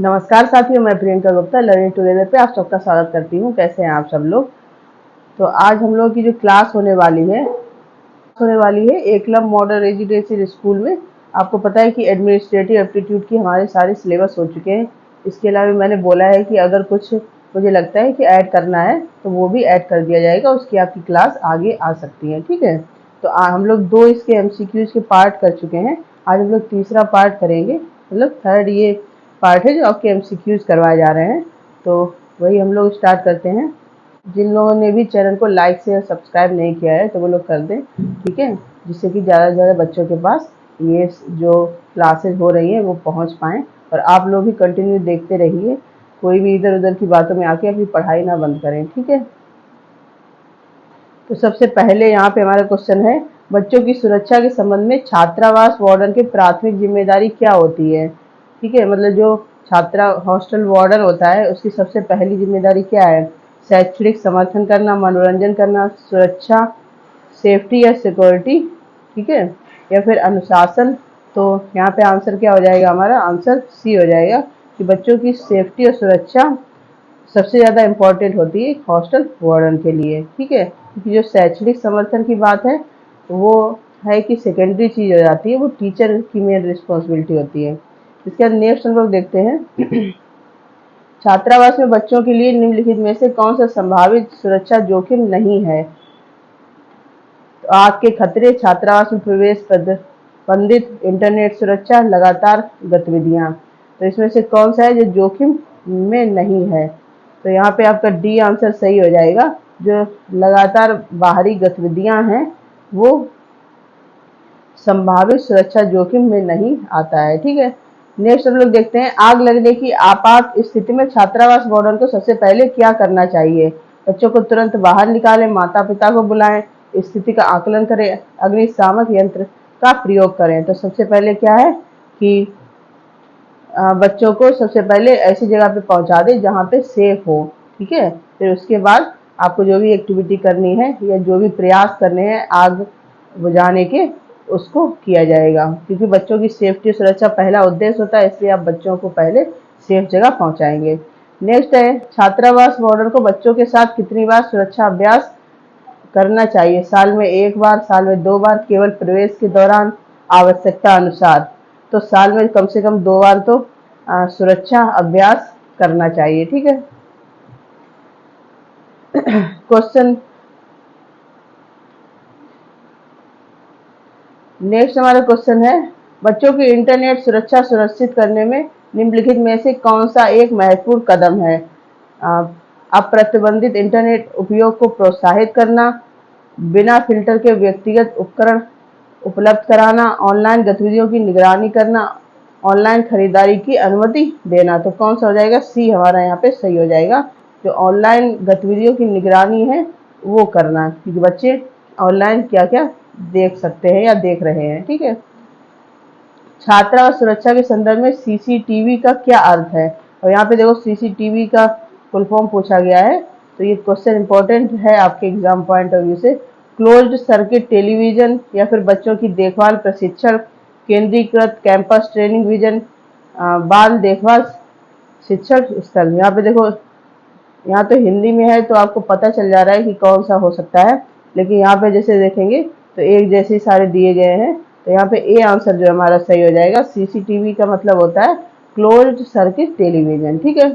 नमस्कार साथियों, मैं प्रियंका गुप्ता लर्निंग टुगेदर पे आप सबका स्वागत करती हूँ। कैसे हैं आप सब लोग। तो आज हम लोग की जो क्लास होने वाली है एकलव्य मॉडल रेजिडेंशियल स्कूल में। आपको पता है कि एडमिनिस्ट्रेटिव एप्टीट्यूड की हमारे सारे सिलेबस हो चुके हैं। इसके अलावा मैंने बोला है कि अगर कुछ मुझे लगता है कि ऐड करना है तो वो भी ऐड कर दिया जाएगा, उसकी आपकी क्लास आगे आ सकती है। ठीक है, तो हम लोग 2 इसके एमसीक्यूज के पार्ट कर चुके हैं। आज हम लोग तीसरा पार्ट करेंगे, मतलब थर्ड ये पार्ट है जो आपके एमसीक्यूज करवाए जा रहे हैं। तो वही हम लोग स्टार्ट करते हैं। जिन लोगों ने भी चैनल को लाइक शेयर सब्सक्राइब नहीं किया है तो वो लोग कर दें, ठीक है, जिससे कि ज़्यादा से ज़्यादा बच्चों के पास ये जो क्लासेस हो रही हैं वो पहुंच पाएँ। और आप लोग भी कंटिन्यू देखते रहिए, कोई भी इधर उधर की बातों में आके अपनी पढ़ाई ना बंद करें। ठीक है, तो सबसे पहले यहाँ पे हमारा क्वेश्चन है, बच्चों की सुरक्षा के संबंध में छात्रावास वार्डन की प्राथमिक जिम्मेदारी क्या होती है। ठीक है, मतलब जो छात्रा हॉस्टल वार्डन होता है उसकी सबसे पहली जिम्मेदारी क्या है। शैक्षणिक समर्थन करना, मनोरंजन करना, सुरक्षा, सेफ्टी या सिक्योरिटी, ठीक है, या फिर अनुशासन। तो यहाँ पे आंसर क्या हो जाएगा, हमारा आंसर सी हो जाएगा कि बच्चों की सेफ्टी और सुरक्षा सबसे ज़्यादा इम्पोर्टेंट होती है हॉस्टल वार्डन के लिए। ठीक है, क्योंकि जो शैक्षणिक समर्थन की बात है वो है कि सेकेंडरी चीज़ हो जाती है, वो टीचर की मेन रिस्पॉन्सिबिलिटी होती है। इसके बाद नेक्स्ट हम लोग देखते हैं छात्रावास में बच्चों के लिए निम्नलिखित में से कौन सा संभावित सुरक्षा जोखिम नहीं है। तो आग के खतरे, छात्रावास में प्रवेश प्रतिबंधित, इंटरनेट सुरक्षा, लगातार गतिविधियां। तो इसमें से कौन सा है जो जोखिम में नहीं है। तो यहाँ पे आपका डी आंसर सही हो जाएगा। जो लगातार बाहरी गतिविधियां हैं वो संभावित सुरक्षा जोखिम में नहीं आता है। ठीक है, नेक्स्ट हम लोग देखते हैं, आग लगने की आपात स्थिति में छात्रावास वार्डन को सबसे पहले क्या करना चाहिए। बच्चों को तुरंत बाहर निकालें, माता पिता को बुलाएं, स्थिति का आकलन करें, अग्निशामक यंत्र का प्रयोग करें। तो सबसे पहले क्या है कि बच्चों को सबसे पहले ऐसी जगह पे पहुंचा दें जहाँ पे सेफ हो। ठीक है, फिर उसके बाद आपको जो भी एक्टिविटी करनी है या जो भी प्रयास करने हैं आग बुझाने के, उसको किया जाएगा, क्योंकि बच्चों की सेफ्टी सुरक्षा पहला उद्देश्य होता है, इसलिए आप बच्चों को पहले सेफ जगह पहुंचाएंगे। नेक्स्ट है, छात्रावास वार्डन को बच्चों के साथ कितनी बार सुरक्षा अभ्यास करना चाहिए। साल में 1 बार, साल में 2 बार, केवल प्रवेश के दौरान, आवश्यकता अनुसार। तो साल में कम से कम 2 बार तो सुरक्षा अभ्यास करना चाहिए। ठीक है, क्वेश्चन नेक्स्ट हमारा क्वेश्चन है, बच्चों की इंटरनेट सुरक्षा सुनिश्चित करने में निम्नलिखित में से कौन सा एक महत्वपूर्ण कदम है। अप्रतिबंधित इंटरनेट उपयोग को प्रोत्साहित करना, बिना फिल्टर के व्यक्तिगत उपकरण उपलब्ध कराना, ऑनलाइन गतिविधियों की निगरानी करना, ऑनलाइन खरीदारी की अनुमति देना। तो कौन सा हो जाएगा, सी हमारा यहाँ पे सही हो जाएगा। जो ऑनलाइन गतिविधियों की निगरानी है वो करना, क्योंकि बच्चे ऑनलाइन क्या क्या देख सकते हैं या देख रहे हैं। ठीक है, छात्रा और सुरक्षा के संदर्भ में सीसीटीवी का क्या अर्थ है। और यहाँ पे देखो सीसीटीवी का फुल फॉर्म पूछा गया है, तो ये क्वेश्चन इंपॉर्टेंट है आपके एग्जाम पॉइंट ऑफ व्यू से। क्लोज्ड सर्किट टेलीविजन या फिर बच्चों की देखभाल प्रशिक्षण, केंद्रीकृत कैंपस ट्रेनिंग विजन, बाल देखभाल शिक्षण स्थल। यहाँ पे देखो, यहाँ तो हिंदी में है तो आपको पता चल जा रहा है कि कौन सा हो सकता है, लेकिन यहाँ पे जैसे देखेंगे तो एक जैसे सारे दिए गए हैं। तो यहाँ पे ए आंसर जो हमारा सही हो जाएगा। सीसीटीवी का मतलब होता है क्लोज्ड सर्किट टेलीविजन। ठीक है,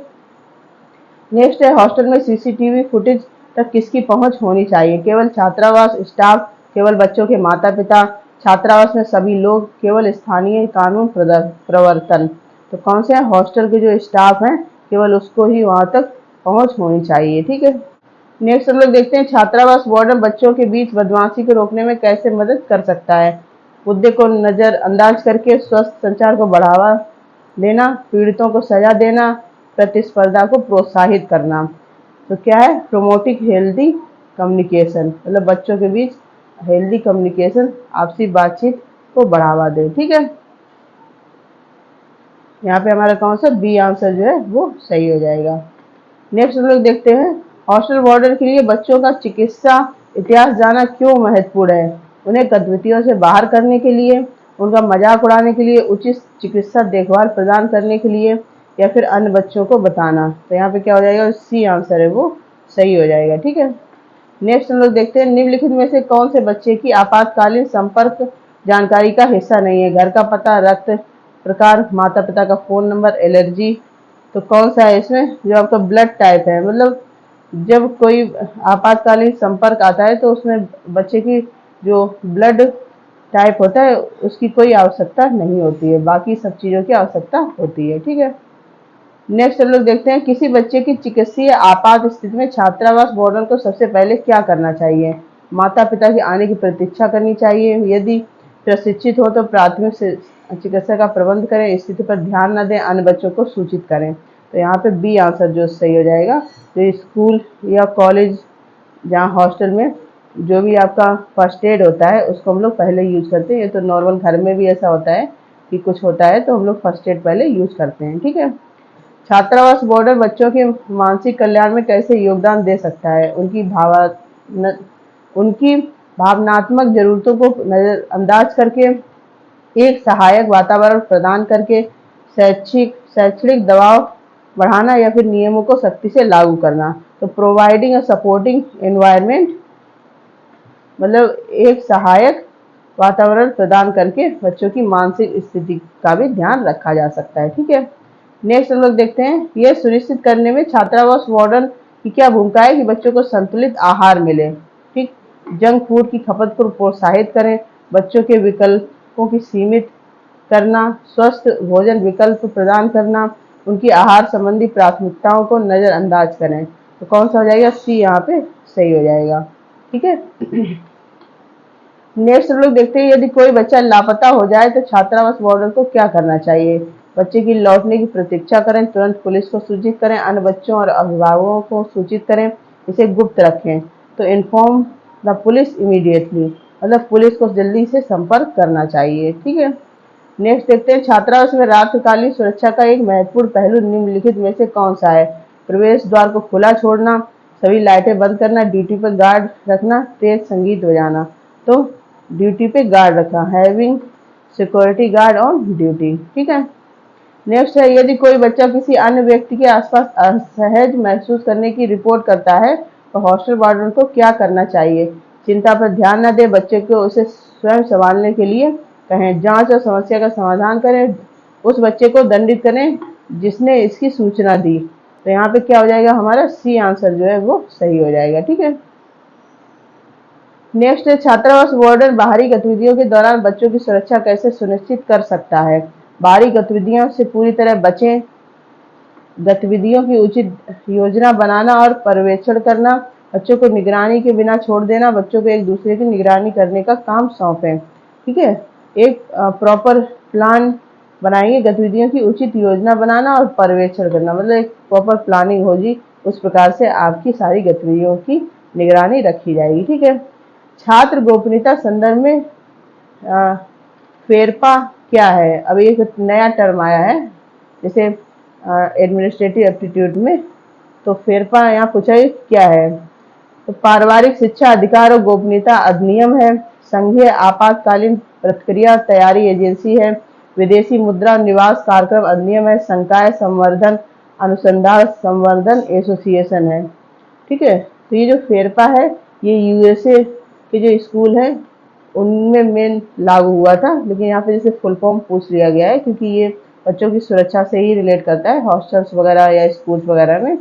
नेक्स्ट है, हॉस्टल में सीसीटीवी फुटेज तक किसकी पहुंच होनी चाहिए। केवल छात्रावास स्टाफ, केवल बच्चों के माता पिता, छात्रावास में सभी लोग, केवल स्थानीय कानून प्रवर्तन। तो कौन से हैं, हॉस्टल के जो स्टाफ हैं केवल उसको ही वहां तक पहुंच होनी चाहिए। ठीक है, नेक्स्ट हम लोग देखते हैं, छात्रावास वार्डन बच्चों के बीच बदमाशी को रोकने में कैसे मदद कर सकता है। मुद्दे को नजरअंदाज करके स्वस्थ संचार को बढ़ावा देना, पीड़ितों को सजा देना, प्रतिस्पर्धा को प्रोत्साहित करना। तो क्या है, प्रोमोटिंग हेल्दी कम्युनिकेशन, मतलब बच्चों के बीच हेल्दी कम्युनिकेशन, आपसी बातचीत को बढ़ावा दे। ठीक है, यहाँ पे हमारा कौन सा बी आंसर जो है वो सही हो जाएगा। नेक्स्ट हम लोग देखते हैं, हॉस्टल वार्डन के लिए बच्चों का चिकित्सा इतिहास जानना क्यों महत्वपूर्ण है। उन्हें गतिविधियों से बाहर करने के लिए, उनका मजाक उड़ाने के लिए, उचित चिकित्सा देखभाल प्रदान करने के लिए, या फिर अन्य बच्चों को बताना। तो यहाँ पे क्या हो जाएगा, सी आंसर है वो सही हो जाएगा। ठीक है, नेक्स्ट हम लोग देखते हैं निम्नलिखित में से कौन से बच्चे की आपातकालीन संपर्क जानकारी का हिस्सा नहीं है। घर का पता, रक्त प्रकार, माता पिता का फोन नंबर, एलर्जी। तो कौन सा है इसमें, जो आपका ब्लड टाइप है, मतलब जब कोई आपातकालीन संपर्क आता है तो उसमें बच्चे की जो ब्लड टाइप होता है उसकी कोई आवश्यकता नहीं होती है, बाकी सब चीज़ों की आवश्यकता होती है। ठीक है, नेक्स्ट हम लोग देखते हैं किसी बच्चे की चिकित्सीय आपात स्थिति में छात्रावास वार्डन को सबसे पहले क्या करना चाहिए। माता पिता के आने की प्रतीक्षा करनी चाहिए, यदि प्रशिक्षित हो तो प्राथमिक चिकित्सा का प्रबंध करें, स्थिति पर ध्यान न दें, अन्य बच्चों को सूचित करें। तो यहाँ पे बी आंसर जो सही हो जाएगा। तो स्कूल या कॉलेज, जहाँ हॉस्टल में जो भी आपका फर्स्ट एड होता है उसको हम लोग पहले यूज करते हैं। ये तो नॉर्मल घर में भी ऐसा होता है कि कुछ होता है तो हम लोग फर्स्ट एड पहले यूज करते हैं। ठीक है, छात्रावास वार्डन बच्चों के मानसिक कल्याण में कैसे योगदान दे सकता है। उनकी भावनात्मक जरूरतों को नजरअंदाज करके, एक सहायक वातावरण प्रदान करके, शैक्षणिक दबाव बढ़ाना या फिर नियमों को सख्ती से लागू करना। तो प्रोवाइडिंग अ सपोर्टिंग एनवायरनमेंट, मतलब एक सहायक वातावरण प्रदान करके बच्चों की मानसिक स्थिति का भी ध्यान रखा जा सकता है। ठीक है, नेक्स्ट हम लोग देखते हैं यह सुनिश्चित करने में छात्रावास वार्डन की क्या भूमिका है कि बच्चों को संतुलित आहार मिले। ठीक, जंक फूड की खपत को प्रोत्साहित करें, बच्चों के विकल्पों की सीमित करना, स्वस्थ भोजन विकल्प प्रदान करना, उनकी आहार संबंधी प्राथमिकताओं को नजरअंदाज करें। तो कौन सा हो जाएगा, सी यहाँ पे सही हो जाएगा। ठीक है, नेक्स्ट हम लोग देखते हैं यदि कोई बच्चा लापता हो जाए तो छात्रावास वार्डन को क्या करना चाहिए। बच्चे की लौटने की प्रतीक्षा करें, तुरंत पुलिस को सूचित करें, अन्य बच्चों और अभिभावकों को सूचित करें, इसे गुप्त रखें। तो इन्फॉर्म द पुलिस इमीडिएटली, मतलब पुलिस को जल्दी से संपर्क करना चाहिए। ठीक है, नेक्स्ट देखते हैं छात्रावास में रात्रिकालीन सुरक्षा का एक महत्वपूर्ण पहलू निम्नलिखित में से कौन सा है। प्रवेश द्वार को खुला छोड़ना, सभी लाइटें बंद करना, ड्यूटी पर गार्ड रखना, तेज संगीत बजाना। तो ड्यूटी पे गार्ड रखा, having security guard on duty. ठीक है, नेक्स्ट है यदि कोई बच्चा किसी अन्य व्यक्ति के आसपास असहज महसूस करने की रिपोर्ट करता है तो हॉस्टल वार्डन को क्या करना चाहिए। चिंता पर ध्यान न दें, बच्चे को उसे स्वयं संभालने के लिए कहें, जांच और समस्या का समाधान करें, उस बच्चे को दंडित करें जिसने इसकी सूचना दी। तो यहाँ पे क्या हो जाएगा, हमारा सी आंसर जो है वो सही हो जाएगा। ठीक है, नेक्स्ट है छात्रावास वार्डन बाहरी गतिविधियों के दौरान बच्चों की सुरक्षा कैसे सुनिश्चित कर सकता है। बाहरी गतिविधियों से पूरी तरह बचें, गतिविधियों की उचित योजना बनाना और पर्यवेक्षण करना, बच्चों को निगरानी के बिना छोड़ देना, बच्चों को एक दूसरे की निगरानी करने का काम सौंपें। ठीक है, एक प्रॉपर प्लान बनाएंगे, गतिविधियों की उचित योजना बनाना और पर्यवेक्षण करना, मतलब एक प्रॉपर प्लानिंग होगी, उस प्रकार से आपकी सारी गतिविधियों की निगरानी रखी जाएगी। ठीक है, छात्र गोपनीयता संदर्भ में फेरपा क्या है। अभी एक नया टर्म आया है जैसे एडमिनिस्ट्रेटिव एप्टीट्यूड में, तो फेरपा यहाँ पूछा है क्या है। तो पारिवारिक शिक्षा अधिकार और गोपनीयता अधिनियम है, संघीय आपातकालीन प्रतिक्रिया तैयारी एजेंसी है, विदेशी मुद्रा निवास कार्यक्रम अधिनियम है, संकाय संवर्धन अनुसंधान संवर्धन एसोसिएशन है। ठीक है, तो ये जो फेरपा है ये यूएसए के जो स्कूल है उनमें मेन लागू हुआ था, लेकिन यहाँ पे जैसे फुल फॉर्म पूछ लिया गया है क्योंकि ये बच्चों की सुरक्षा से ही रिलेट करता है हॉस्टल्स वगैरह या स्कूल्स वगैरह में।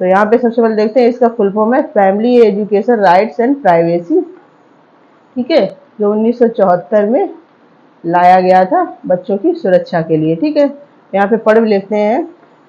तो यहाँ पे सबसे पहले देखते हैं इसका फुल फॉर्म है family education rights and privacy. ठीक है, जो 1974 में लाया गया था बच्चों की सुरक्षा के लिए। ठीक है, यहाँ पे पढ़ भी लेते हैं,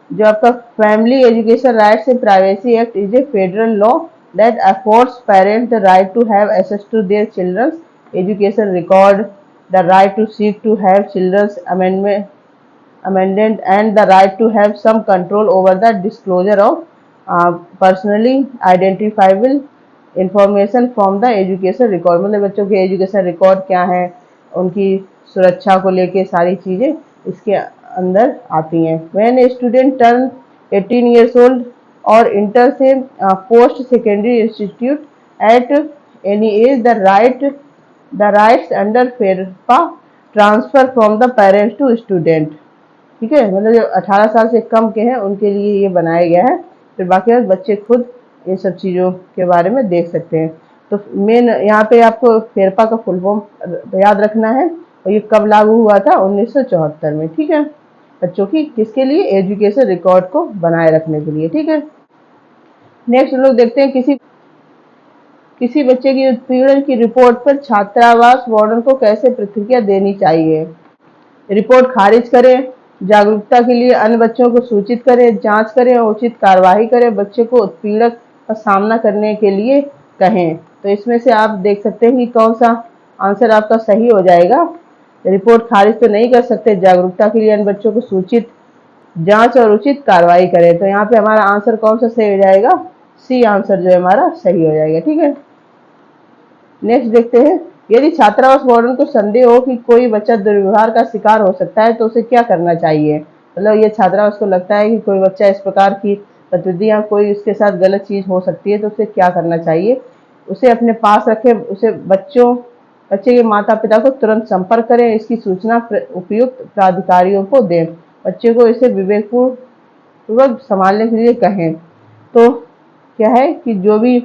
जो आपका family education rights and privacy act is a federal law that affords parents the right to have access to their children's education record, the right to seek to have children's amended, and the right to have some control over the disclosure of personally identifiable information from the education record। मतलब बच्चों के education record क्या है, उनकी सुरक्षा को लेके सारी चीज़ें इसके अंदर आती हैं। When a student turn 18 years old और इंटर से post secondary institute at any age, the rights under FERPA transfer from the parents to student. ठीक है, मतलब जो 18 साल से कम के हैं उनके लिए ये बनाया गया है। फिर बाकी बच्चे खुद इन सब चीज़ों के बारे में देख सकते हैं। तो मेन यहाँ पे आपको फेरपा का फुल फॉर्म याद रखना है, और ये कब लागू हुआ था, 1974 में। ठीक है, बच्चों की किसके लिए, एजुकेशन रिकॉर्ड को बनाए रखने के लिए। ठीक है, नेक्स्ट हम लोग देखते हैं किसी बच्चे की उत्पीड़न की रिपोर्ट पर छात्रावास वार्डन को कैसे प्रतिक्रिया देनी चाहिए। रिपोर्ट खारिज करें, जागरूकता के लिए अन्य बच्चों को सूचित करें, जांच करें और उचित कार्रवाई करें, बच्चे को उत्पीड़क का सामना करने के लिए कहें। तो इसमें से आप देख सकते हैं कि कौन सा आंसर आपका सही हो जाएगा। रिपोर्ट खारिज तो नहीं कर सकते, जागरूकता के लिए अन्य बच्चों को सूचित, जांच और उचित कार्रवाई करें। तो यहाँ पे हमारा आंसर कौन सा सही हो जाएगा, सी आंसर जो है हमारा सही हो जाएगा। ठीक है, नेक्स्ट देखते हैं, यदि छात्रावास वार्डन को संदेह हो कि कोई बच्चा दुर्व्यवहार का शिकार हो सकता है तो उसे क्या करना चाहिए। मतलब ये छात्रावास को लगता है कि कोई बच्चा इस प्रकार की गतिविधियां, कोई उसके साथ गलत चीज हो सकती है, तो उसे क्या करना चाहिए। उसे अपने पास रखे, उसे बच्चे के माता पिता को तुरंत संपर्क करें, इसकी सूचना उपयुक्त प्राधिकारियों को दें, बच्चे को इसे विवेकपूर्वक संभालने के लिए कहें। तो क्या है कि जो भी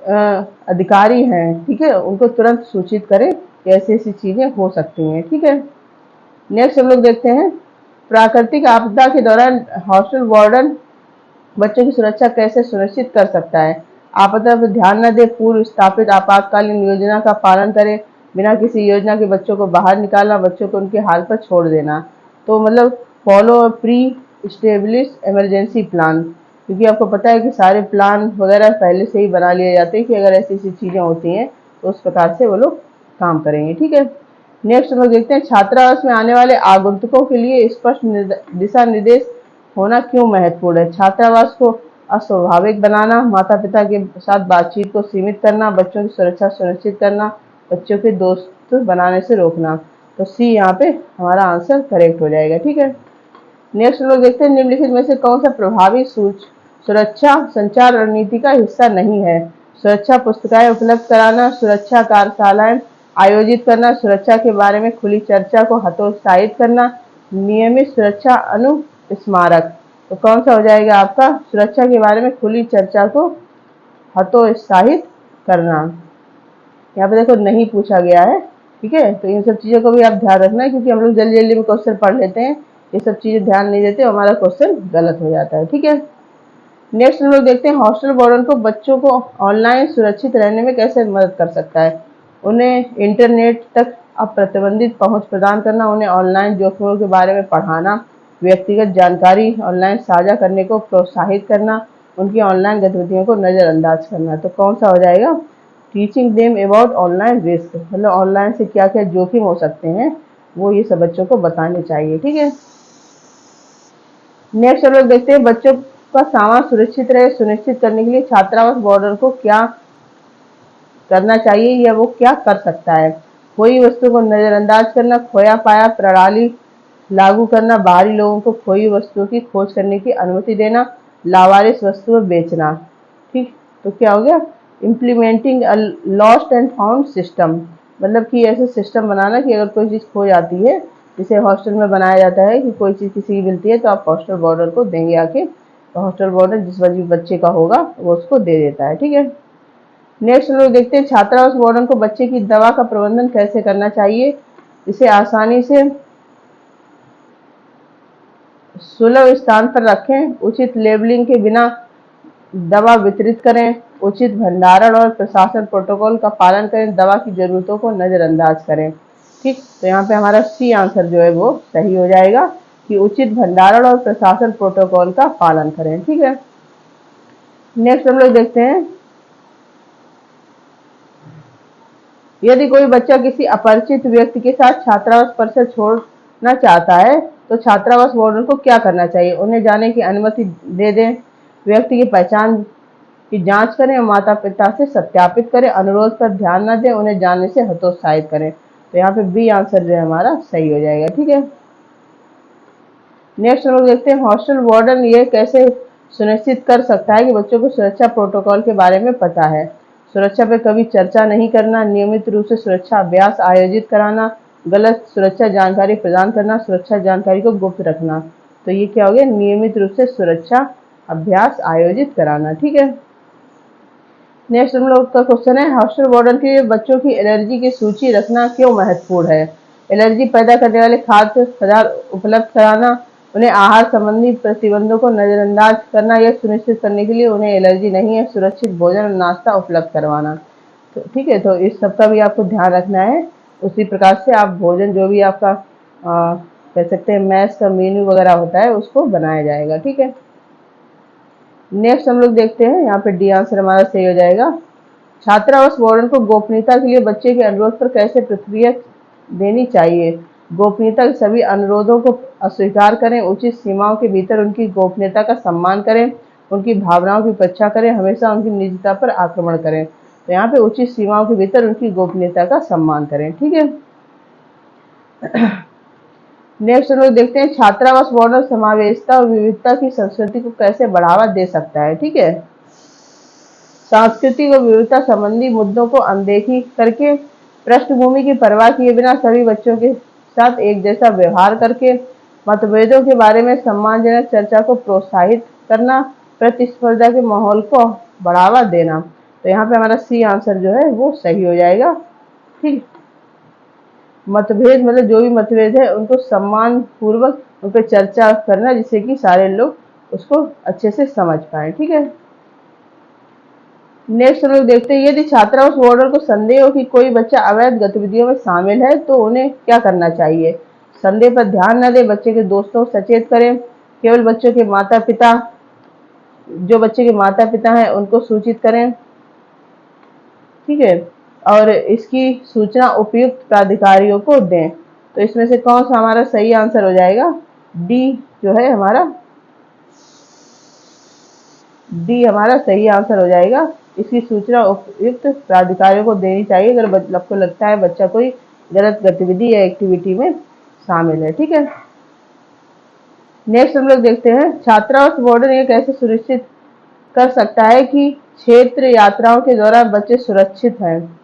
अधिकारी हैं, ठीक है, उनको तुरंत सूचित करें कि ऐसी ऐसी चीजें हो सकती हैं। ठीक है, नेक्स्ट हम लोग देखते हैं, प्राकृतिक आपदा के दौरान हॉस्टल वार्डन बच्चों की सुरक्षा कैसे सुनिश्चित कर सकता है। आपदा पर ध्यान न दे, पूर्व स्थापित आपातकालीन योजना का पालन करें, बिना किसी योजना के बच्चों को बाहर निकालना, बच्चों को उनके हाल पर छोड़ देना। तो मतलब follow pre establish emergency plan, क्योंकि आपको पता है कि सारे प्लान वगैरह पहले से ही बना लिए जाते हैं कि अगर ऐसी ऐसी चीज़ें होती हैं तो उस प्रकार से वो लोग काम करेंगे। ठीक है, नेक्स्ट हम लोग देखते हैं, छात्रावास में आने वाले आगंतुकों के लिए स्पष्ट दिशा निर्देश होना क्यों महत्वपूर्ण है। छात्रावास को अस्वाभाविक बनाना, माता पिता के साथ बातचीत को सीमित करना, बच्चों की सुरक्षा सुनिश्चित करना, बच्चों के दोस्त बनाने से रोकना। तो सी यहाँ पे हमारा आंसर करेक्ट हो जाएगा। ठीक है, नेक्स्ट हम लोग देखते हैं, निम्नलिखित में से कौन सा प्रभावी सुरक्षा संचार रणनीति का हिस्सा नहीं है। सुरक्षा पुस्तिकाएं उपलब्ध कराना, सुरक्षा कार्यशालाएं आयोजित करना, सुरक्षा के बारे में खुली चर्चा को हतोत्साहित करना, नियमित सुरक्षा अनुस्मारक। तो कौन सा हो जाएगा आपका, सुरक्षा के बारे में खुली चर्चा को हतोत्साहित करना। यहाँ पे देखो नहीं पूछा गया है। ठीक है, तो इन सब चीज़ों को भी आप ध्यान रखना है, क्योंकि हम लोग जल्दी जल्दी में क्वेश्चन पढ़ लेते हैं, ये सब चीज़ें ध्यान नहीं देते, हमारा क्वेश्चन गलत हो जाता है। ठीक है, नेक्स्ट हम लोग देखते हैं, हॉस्टल वार्डन को बच्चों को ऑनलाइन सुरक्षित रहने में कैसे मदद कर सकता है। उन्हें इंटरनेट तक अप्रतिबंधित पहुंच प्रदान करना, उन्हें ऑनलाइन जोखिमों के बारे में पढ़ाना, व्यक्तिगत जानकारी ऑनलाइन साझा करने को प्रोत्साहित करना, उनकी ऑनलाइन गतिविधियों को नज़रअंदाज करना। तो कौन सा हो जाएगा, teaching them about online risk, मतलब ऑनलाइन से क्या क्या जोखिम हो सकते हैं वो ये सब बच्चों को बताने चाहिए। ठीक है, नेक्स्ट हम लोग देखते हैं, बच्चों का सामान सुरक्षित रहे सुनिश्चित करने के लिए छात्रावास वार्डन को क्या करना चाहिए या वो क्या कर सकता है। खोई वस्तु को नजरअंदाज करना, खोया पाया प्रणाली लागू करना, बाहरी लोगों को खोई वस्तुओं की खोज करने की अनुमति देना, लावारिस वस्तुएं बेचना। ठीक, तो क्या हो गया, implementing lost and found system, मतलब कि ऐसे सिस्टम बनाना कि अगर कोई चीज़ खो जाती है, जिसे हॉस्टल में बनाया जाता है कि कोई चीज़ किसी की मिलती है तो आप हॉस्टल वार्डन को देंगे आके, तो हॉस्टल वार्डन जिस बच्चे का होगा वो उसको दे देता है। ठीक है, नेक्स्ट हम लोग देखते हैं, छात्रावास वार्डन को बच्चे की दवा का प्रबंधन कैसे करना चाहिए। इसे आसानी से सुलभ स्थान पर रखें, उचित लेबलिंग के बिना दवा वितरित करें, उचित भंडारण और प्रशासन प्रोटोकॉल का पालन करें, दवा की जरूरतों को नजरअंदाज करें। ठीक, तो यहाँ पे हमारा सी आंसर जो है वो सही हो जाएगा कि उचित भंडारण और प्रशासन प्रोटोकॉल का पालन करें। ठीक है, नेक्स्ट हम लोग देखते हैं, यदि कोई बच्चा किसी अपरिचित व्यक्ति के साथ छात्रावास परिसर छोड़ना चाहता है तो छात्रावास वार्डन को क्या करना चाहिए। उन्हें जाने की अनुमति दे दें, व्यक्ति की पहचान की जांच करें और माता पिता से सत्यापित करें, अनुरोध पर ध्यान न दें, उन्हें जाने से हतोत्साहित करें। तो यहाँ पे बी आंसर जो है हमारा सही हो जाएगा। ठीक है, नेक्स्ट हम लोग देखते हैं, हॉस्टल वार्डन ये कैसे सुनिश्चित कर सकता है कि बच्चों को सुरक्षा प्रोटोकॉल के बारे में पता है। सुरक्षा पर कभी चर्चा नहीं करना, नियमित रूप से सुरक्षा अभ्यास आयोजित कराना, गलत सुरक्षा जानकारी प्रदान करना, सुरक्षा जानकारी को गुप्त रखना। तो ये क्या हो गया, नियमित रूप से सुरक्षा अभ्यास आयोजित कराना। ठीक है। नेक्स्ट हम लोग का क्वेश्चन है, हॉस्टल वार्डन के लिए बच्चों की एलर्जी की सूची रखना क्यों महत्वपूर्ण है? एलर्जी पैदा करने वाले खाद्य पदार्थ उपलब्ध कराना, उन्हें आहार संबंधी प्रतिबंधों को नजरअंदाज करना, यह सुनिश्चित करने के लिए उन्हें एलर्जी नहीं है सुरक्षित भोजन और नाश्ता उपलब्ध करवाना। तो ठीक है, तो इस सब का भी आपको ध्यान रखना है। उसी प्रकार से आप भोजन जो भी आपका कह सकते हैं मैस का मेन्यू वगैरह होता है उसको बनाया जाएगा। ठीक है। नेक्स्ट हम लोग देखते हैं, यहाँ पे डी आंसर हमारा सही हो जाएगा। छात्रावास वार्डन को गोपनीयता के लिए बच्चे के अनुरोध पर कैसे प्रतिक्रिया देनी चाहिए? गोपनीयता के सभी अनुरोधों को अस्वीकार करें, उचित सीमाओं के भीतर उनकी गोपनीयता का सम्मान करें, उनकी भावनाओं की उपेक्षा करें, हमेशा उनकी निजता पर आक्रमण करें। तो यहाँ पे उचित सीमाओं के भीतर उनकी गोपनीयता का सम्मान करें। ठीक है। नेक्स्ट हम लोग देखते हैं, छात्रावास वार्डन समावेशिता और विविधता की संस्कृति को कैसे बढ़ावा दे सकता है? ठीक है। सांस्कृतिक और विविधता संबंधी मुद्दों को अनदेखी करके, पृष्ठभूमि की परवाह किए बिना सभी बच्चों के साथ एक जैसा व्यवहार करके, मतभेदों के बारे में सम्मानजनक चर्चा को प्रोत्साहित करना, प्रतिस्पर्धा के माहौल को बढ़ावा देना। तो यहाँ पे हमारा सी आंसर जो है वो सही हो जाएगा। ठीक। मतभेद मतलब जो भी मतभेद है उनको सम्मान पूर्वक उन पर चर्चा करना, जिससे कि सारे लोग उसको अच्छे से समझ पाए। ठीक है। नेक्स्ट हम लोग देखते हैं, यदि छात्रावास वार्डन को संदेह हो कि कोई बच्चा अवैध गतिविधियों में शामिल है तो उन्हें क्या करना चाहिए? संदेह पर ध्यान न दें, बच्चे के दोस्तों को सचेत करें, केवल बच्चों के माता पिता जो बच्चे के माता पिता हैं उनको सूचित करें। ठीक है। और इसकी सूचना उपयुक्त प्राधिकारियों को दें। तो इसमें से कौन सा हमारा सही आंसर हो जाएगा? डी जो है हमारा, डी हमारा सही आंसर हो जाएगा। इसकी सूचना उपयुक्त प्राधिकारियों को देनी चाहिए अगर आपको लगता है बच्चा कोई गलत गतिविधि या एक्टिविटी में शामिल है। ठीक है। नेक्स्ट हम लोग देखते हैं, छात्रावास वार्डन ये कैसे सुनिश्चित कर सकता है कि क्षेत्र यात्राओं के दौरान बच्चे सुरक्षित हैं?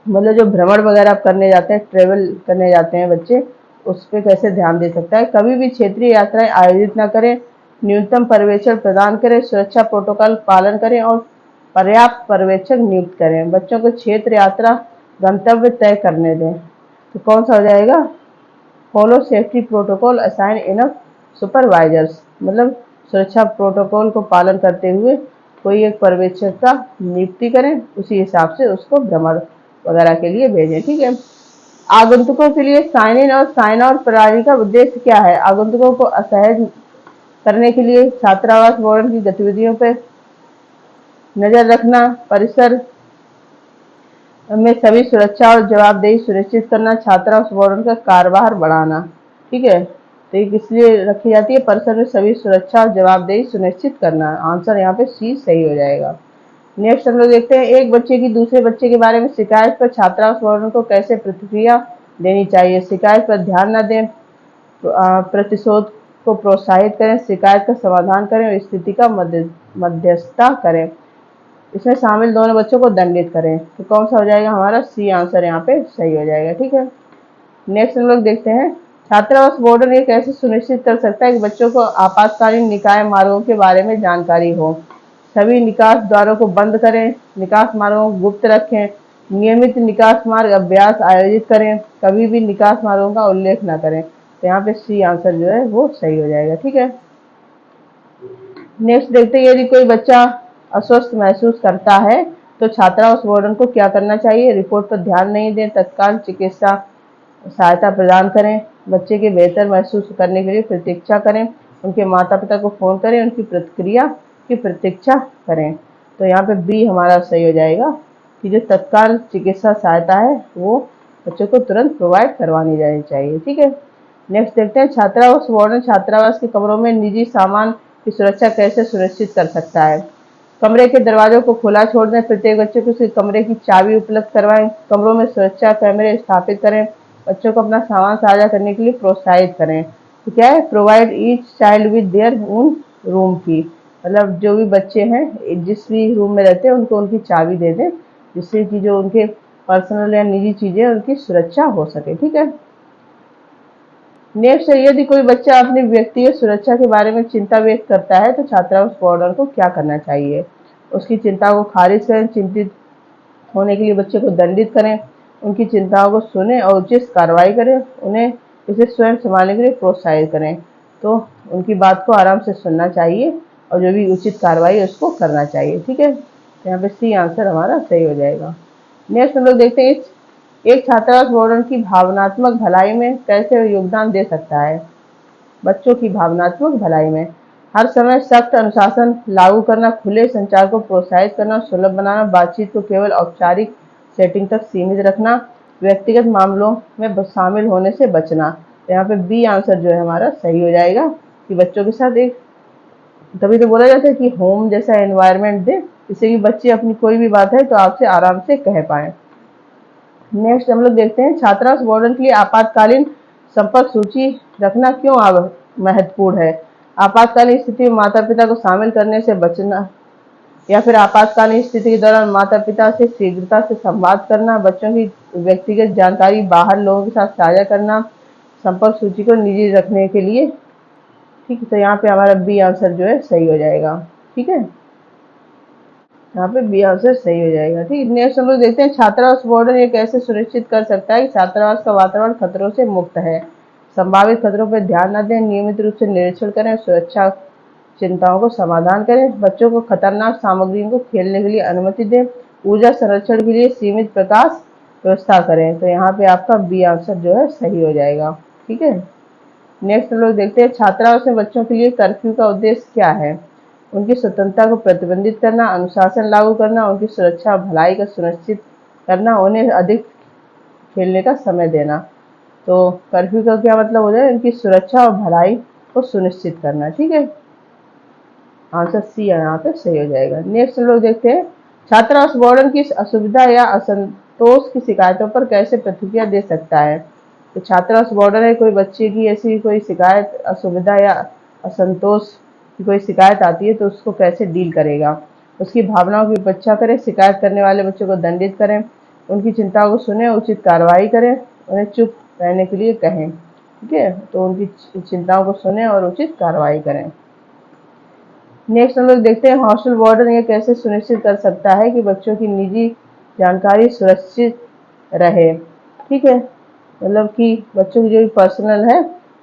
मतलब जो भ्रमण वगैरह करने जाते हैं, ट्रेवल करने जाते हैं बच्चे, उस पर कैसे ध्यान दे सकता है? कभी भी क्षेत्रीय यात्राएं आयोजित न करें, न्यूनतम पर्यवेक्षण प्रदान करें, सुरक्षा प्रोटोकॉल पालन करें और पर्याप्त पर्यवेक्षक नियुक्त करें। बच्चों को क्षेत्र यात्रा गंतव्य तय करने दें। तो कौन सा हो जाएगा? Follow safety protocol, assign enough supervisors, मतलब सुरक्षा प्रोटोकॉल को पालन करते हुए कोई एक पर्यवेक्षक का नियुक्ति करें, उसी हिसाब से उसको भ्रमण वगैरह के लिए भेजें। ठीक है। आगंतुकों के लिए साइन इन और साइन आउट प्रणाली का उद्देश्य क्या है? आगंतुकों को असहज करने के लिए छात्रावास वार्डन की गतिविधियों पर नजर रखना, परिसर में सभी सुरक्षा और जवाबदेही सुनिश्चित करना, छात्रावास वार्डन का कार्यभार बढ़ाना। ठीक है। तो ये किस लिए रखी जाती है? परिसर में सभी सुरक्षा और जवाबदेही सुनिश्चित करना। आंसर यहाँ पे सी सही हो जाएगा। नेक्स्ट हम लोग देखते हैं, एक बच्चे की दूसरे बच्चे के बारे में शिकायत पर छात्रावास वार्डन को कैसे प्रतिक्रिया देनी चाहिए? शिकायत पर ध्यान न दें, प्रतिशोध को प्रोत्साहित करें, शिकायत का समाधान करें और स्थिति का मध्यस्थता करें। इसमें शामिल दोनों बच्चों को दंडित करें। तो कौन सा हो जाएगा? हमारा सी आंसर यहाँ पे सही हो जाएगा। ठीक है। नेक्स्ट हम लोग देखते हैं, छात्रावास वार्डन ये कैसे सुनिश्चित कर सकता है कि बच्चों को आपातकालीन निकाय मार्गों के बारे में जानकारी हो? सभी निकास द्वारों को बंद करें, निकास मार्गों को गुप्त रखें, नियमित निकास मार्ग अभ्यास आयोजित करें, कभी भी निकास मार्गों का उल्लेख न करें। तो यहाँ पे सी आंसर जो है वो सही हो जाएगा। ठीक है। नेक्स्ट देखते हैं, यदि कोई बच्चा अस्वस्थ महसूस करता है तो छात्रावास वार्डन को क्या करना चाहिए? रिपोर्ट पर ध्यान नहीं दें, तत्काल चिकित्सा सहायता प्रदान करें, बच्चे के बेहतर महसूस करने के लिए प्रतीक्षा करें, उनके माता पिता को फोन करें, उनकी प्रतिक्रिया की प्रतीक्षा करें। तो यहाँ पे बी हमारा सही हो जाएगा कि जो तत्काल चिकित्सा सहायता है वो बच्चों को तुरंत प्रोवाइड करवानी जानी चाहिए। ठीक है। नेक्स्ट देखते हैं, छात्रावास वार्डन छात्रावास के कमरों में निजी सामान की सुरक्षा कैसे सुनिश्चित कर सकता है? कमरे के दरवाजों को खुला छोड़ दें, प्रत्येक बच्चे को उसके कमरे की चाबी उपलब्ध करवाएं, कमरों में सुरक्षा कैमरे स्थापित करें, बच्चों को अपना सामान साझा करने के लिए प्रोत्साहित करें। तो क्या है? Provide each child with their own room की, मतलब जो भी बच्चे हैं जिस भी रूम में रहते हैं उनको उनकी चाबी दे दें, जिससे कि जो उनके पर्सनल या निजी चीजें उनकी सुरक्षा हो सके। ठीक है। नेक्स्ट है, यदि कोई बच्चा अपनी व्यक्तिगत सुरक्षा के बारे में चिंता व्यक्त करता है तो छात्रावास वार्डन को क्या करना चाहिए? उसकी चिंता को खारिज करें, चिंतित होने के लिए बच्चे को दंडित करें, उनकी चिंताओं को सुने और उचित कार्रवाई करें, उन्हें इसे स्वयं संभालने के लिए प्रोत्साहित करें। तो उनकी बात को आराम से सुनना चाहिए और जो भी उचित कार्रवाई है उसको करना चाहिए। ठीक है। तो यहाँ पे सी आंसर हमारा सही हो जाएगा। नेक्स्ट हम लोग देखते हैं, एक छात्रावास वार्डन की भावनात्मक भलाई में कैसे योगदान दे सकता है? बच्चों की भावनात्मक भलाई में हर समय सख्त अनुशासन लागू करना, खुले संचार को प्रोत्साहित करना, सुलभ बनाना, बातचीत को केवल औपचारिक सेटिंग तक सीमित रखना, व्यक्तिगत मामलों में शामिल होने से बचना। तो यहाँ पे बी आंसर जो है हमारा सही हो जाएगा कि बच्चों के साथ एक, तभी तो बोला जाता है कि होम जैसा एनवायरनमेंट दे, जिससे कि बच्चे अपनी कोई भी बात है तो आपसे आराम से कह पाए। नेक्स्ट हम लोग देखते हैं, छात्रावास वार्डन के लिए आपातकालीन संपर्क सूची रखना क्यों महत्वपूर्ण है? आपातकालीन स्थिति में माता पिता को शामिल करने से बचना, या फिर आपातकालीन स्थिति के दौरान माता पिता से शीघ्रता से संवाद करना, बच्चों की व्यक्तिगत जानकारी बाहर लोगों के साथ साझा करना, संपर्क सूची को निजी रखने के लिए। ठीक है। तो यहाँ पे हमारा बी आंसर जो है सही हो जाएगा। ठीक है। यहाँ पे बी आंसर सही हो जाएगा। ठीक है। नेक्स्ट हम लोग देखते हैं, छात्रावास वार्डन ये कैसे सुनिश्चित कर सकता है कि छात्रावास का वातावरण खतरों से मुक्त है? संभावित खतरों पर ध्यान न दें, नियमित रूप से निरीक्षण करें, सुरक्षा चिंताओं को समाधान करें, बच्चों को खतरनाक सामग्रियों को खेलने के लिए अनुमति दें, ऊर्जा संरक्षण के लिए सीमित प्रकाश व्यवस्था करें। तो यहाँ पे आपका बी आंसर जो है सही हो जाएगा। ठीक है। नेक्स्ट हम लोग देखते हैं, छात्रावास में बच्चों के लिए कर्फ्यू का उद्देश्य क्या है? उनकी स्वतंत्रता को प्रतिबंधित करना, अनुशासन लागू करना, उनकी सुरक्षा और भलाई का सुनिश्चित करना, उन्हें अधिक खेलने का समय देना। तो कर्फ्यू का क्या मतलब हो जाए? उनकी सुरक्षा और भलाई को सुनिश्चित करना। ठीक है। आंसर सी यहाँ पे सही हो जाएगा। नेक्स्ट हम लोग देखते हैं, छात्रावास वार्डन की असुविधा या असंतोष की शिकायतों पर कैसे प्रतिक्रिया दे सकता है? तो छात्रावास वार्डन है, कोई बच्चे की ऐसी कोई शिकायत, असुविधा या असंतोष की कोई शिकायत आती है तो उसको कैसे डील करेगा? उसकी भावनाओं की उपेक्षा करें, शिकायत करने वाले बच्चों को दंडित करें, उनकी चिंताओं को सुने, उचित कार्रवाई करें, उन्हें चुप रहने के लिए कहें। ठीक है। तो उनकी चिंताओं को सुने और उचित कार्रवाई करें। नेक्स्ट हम लोग देखते हैं, हॉस्टल वार्डन ये कैसे सुनिश्चित कर सकता है कि बच्चों की निजी जानकारी सुरक्षित रहे? ठीक है। मतलब कि बच्चों की जो भी पर्सनल है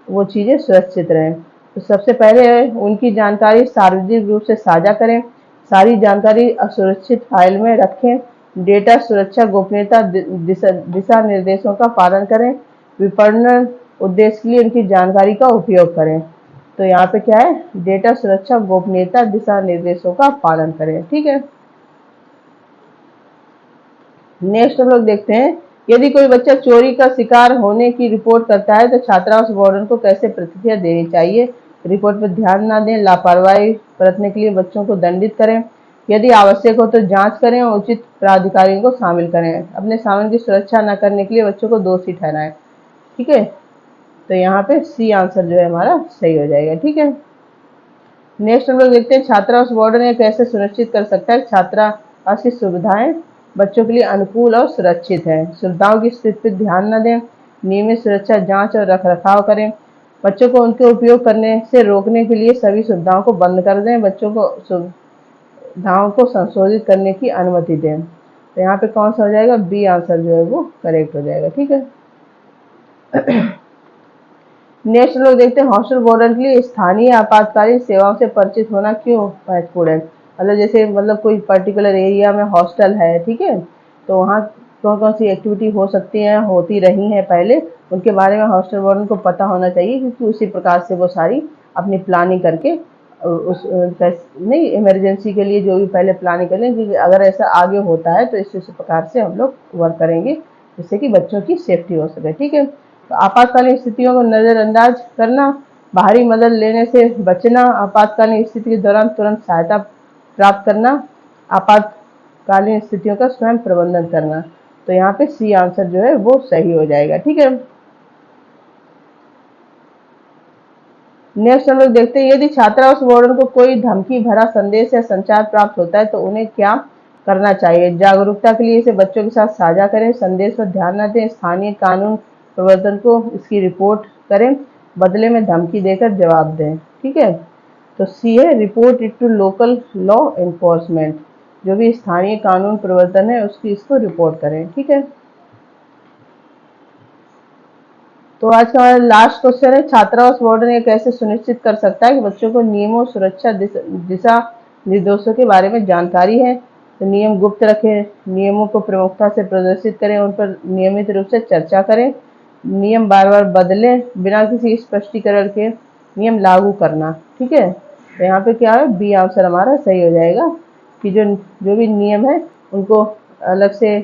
वो चीज़ें सुरक्षित रहें। तो सबसे पहले उनकी जानकारी सार्वजनिक रूप से साझा करें, सारी जानकारी असुरक्षित फाइल में रखें, डेटा सुरक्षा गोपनीयता दिशा निर्देशों का पालन करें, विपणन उद्देश्य के लिए उनकी जानकारी का उपयोग करें। तो यहाँ पे क्या है? डेटा सुरक्षा गोपनीयता दिशा निर्देशों का पालन करें। ठीक है। नेक्स्ट हम लोग देखते हैं, यदि कोई बच्चा चोरी का शिकार होने की रिपोर्ट करता है तो छात्रावास वार्डन को कैसे प्रतिक्रिया देनी चाहिए? रिपोर्ट पर ध्यान न दें, लापरवाही बरतने के लिए बच्चों को दंडित करें, यदि आवश्यक हो तो जांच करें और उचित प्राधिकारियों को शामिल करें, अपने सामान की सुरक्षा न करने के लिए बच्चों को दोषी ठहराएं। ठीक है। तो यहाँ पे सी आंसर जो है हमारा सही हो जाएगा। ठीक है। नेक्स्ट हम लोग देखते हैं, छात्रावास वार्डन ये कैसे सुनिश्चित कर सकता है छात्रावास की सुविधाएं बच्चों के लिए अनुकूल और सुरक्षित है? सुविधाओं की स्थिति पर ध्यान न दें, नियमित सुरक्षा जांच और रखरखाव करें, बच्चों को उनके उपयोग करने से रोकने के लिए सभी सुविधाओं को बंद कर दें, बच्चों को सुविधाओं को संशोधित करने की अनुमति दें। तो यहाँ पे कौन सा हो जाएगा? बी आंसर जो है वो करेक्ट हो जाएगा। ठीक है। नेक्स्ट लोग देखते हैं, हॉस्टल वार्डन के लिए स्थानीय आपातकालीन सेवाओं से परिचित होना क्यों महत्वपूर्ण है? मतलब जैसे कोई पर्टिकुलर एरिया में हॉस्टल है, ठीक है, तो वहाँ कौन कौन सी एक्टिविटी हो सकती है, होती रही हैं पहले, उनके बारे में हॉस्टल वार्डन को पता होना चाहिए, क्योंकि उसी प्रकार से वो सारी अपनी प्लानिंग करके उस नहीं इमरजेंसी के लिए जो भी पहले प्लानिंग कर लें, क्योंकि अगर ऐसा आगे होता है तो इस प्रकार से हम लोग वर्क करेंगे जिससे कि बच्चों की सेफ्टी हो सके। ठीक है। तो आपातकालीन स्थितियों को नज़रअंदाज करना, बाहरी मदद लेने से बचना, आपातकालीन स्थिति के दौरान तुरंत सहायता प्राप्त करना, आपातकालीन स्थितियों का स्वयं प्रबंधन करना। तो यहाँ पे सी आंसर जो है वो सही हो जाएगा। ठीक है। नेक्स्ट हम लोग देखते हैं, यदि छात्रावास वार्डन को कोई धमकी भरा संदेश या संचार प्राप्त होता है तो उन्हें क्या करना चाहिए। जागरूकता के लिए इसे बच्चों के साथ साझा करें, संदेश पर ध्यान न दें, स्थानीय कानून प्रवर्तन को इसकी रिपोर्ट करें, बदले में धमकी देकर जवाब दें। ठीक है, तो सी है report it to local law enforcement, जो भी स्थानीय कानून प्रवर्तन है उसकी इसको रिपोर्ट करें। ठीक है, तो आज का हमारा लास्ट क्वेश्चन है, छात्रावास वार्डन ये कैसे सुनिश्चित कर सकता है कि बच्चों को नियमों, सुरक्षा, दिशा निर्देशों के बारे में जानकारी है। तो नियम गुप्त रखें, नियमों को प्रमुखता से प्रदर्शित करें, उन पर नियमित रूप से चर्चा करें, नियम बार बार बदलें बिना किसी स्पष्टीकरण के, नियम लागू करना। ठीक है, तो यहाँ पे क्या है, बी आंसर हमारा सही हो जाएगा कि जो जो भी नियम है उनको अलग से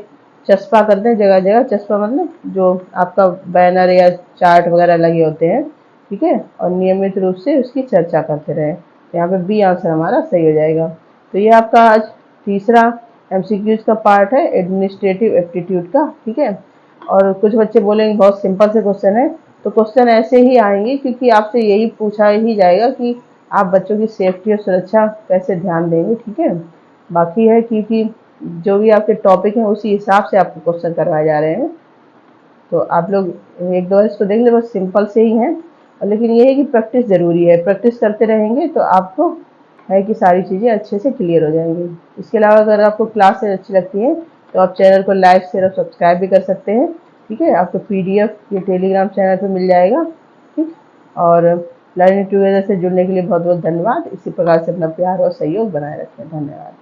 चस्पा कर दें, जगह जगह चस्पा मतलब जो आपका बैनर या चार्ट वगैरह लगे होते हैं। ठीक है, और नियमित रूप से उसकी चर्चा करते रहें। तो यहाँ पे बी आंसर हमारा सही हो जाएगा। तो ये आपका आज तीसरा एमसीक्यूज का पार्ट है एडमिनिस्ट्रेटिव एप्टीट्यूड का। ठीक है, और कुछ बच्चे बोलेंगे बहुत सिंपल से क्वेश्चन है, तो क्वेश्चन ऐसे ही आएंगे क्योंकि आपसे यही पूछा ही जाएगा कि आप बच्चों की सेफ्टी और सुरक्षा कैसे ध्यान देंगे। ठीक है, बाकी है क्योंकि जो भी आपके टॉपिक हैं उसी हिसाब से आपको क्वेश्चन करवाए जा रहे हैं। तो आप लोग एक दो बार इसको देख ले, बस सिंपल से ही हैं, लेकिन ये है कि प्रैक्टिस ज़रूरी है। प्रैक्टिस करते रहेंगे तो आपको है कि सारी चीज़ें अच्छे से क्लियर हो जाएंगी। इसके अलावा अगर आपको क्लासेस अच्छी लगती हैं तो आप चैनल को लाइक शेयर और सब्सक्राइब भी कर सकते हैं। ठीक है, आपको PDF ये टेलीग्राम चैनल पर मिल जाएगा। ठीक, और लर्निंग टुगेदर से जुड़ने के लिए बहुत बहुत धन्यवाद। इसी प्रकार से अपना प्यार और सहयोग बनाए रखें। धन्यवाद।